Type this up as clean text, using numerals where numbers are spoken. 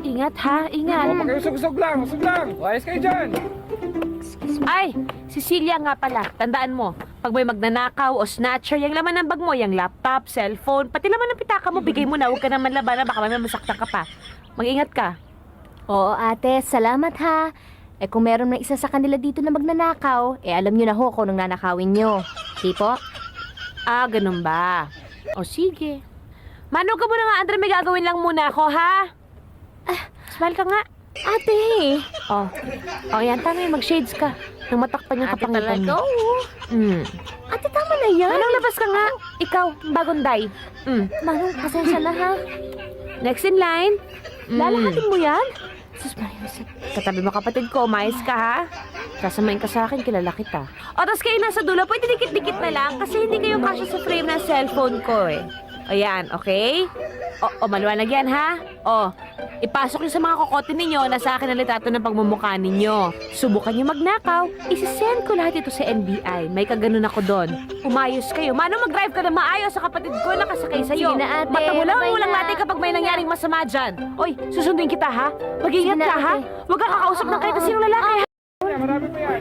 Ingat ha, ingat. Usog lang, usog lang. Ayos kayo dyan. Ay, Cecilia nga pala, tandaan mo, pag may magnanakaw o snatcher, yung laman ng bag mo, yung laptop, cellphone, pati laman ng pitaka mo, bigay mo na, huwag ka naman labanan, baka may masaktan ka pa. Mag-ingat ka. Oo, ate. Salamat ha. Eh kung meron na isa sa kanila dito na magnanakaw, eh alam nyo na ho kung anong nanakawin nyo. Di po? Ah, ganun ba? O sige. Mano ka muna nga, Andre, may gagawin lang muna ako, ha? Smile ka nga. Ate! Oh, yan, tama yung mag-shades ka. Nang matakpan yung kapangitan mo. Ate, tama na yan. Manong, labas ka nga. Ikaw, bagong day. Manong, pasensya na ha. Next in line. Lalahatin mo yan? Sus, Maria, katabi mo kapatid ko, umayos ka ha? Sasamain ka sa akin, kilala kita. O, tapos kayo nasa dulo, pwede dikit-dikit na lang kasi hindi kayo kasya sa frame ng cellphone ko eh. Ayan, okay? O, maliwanag yan ha? O, ipasok nyo sa mga kokote ninyo na sa akin ang litrato ng pagmumukha ninyo. Subukan nyo magnakaw, isisend ko lahat ito sa NBI. May kaganon ako doon. Umayos kayo. Mano, mag-drive ka na maayos sa kapatid ko nakasakay sa'yo. Sige na, ate. Mata mo lang, Bye-bye ulang na. natin kapag may nangyaring masama dyan. Oy, susunduin kita ha? Mag-ingat Sige na, ka ha? ate. Huwag ka kakausap ng kahit na sinong lalaki ha? Marami pa yan.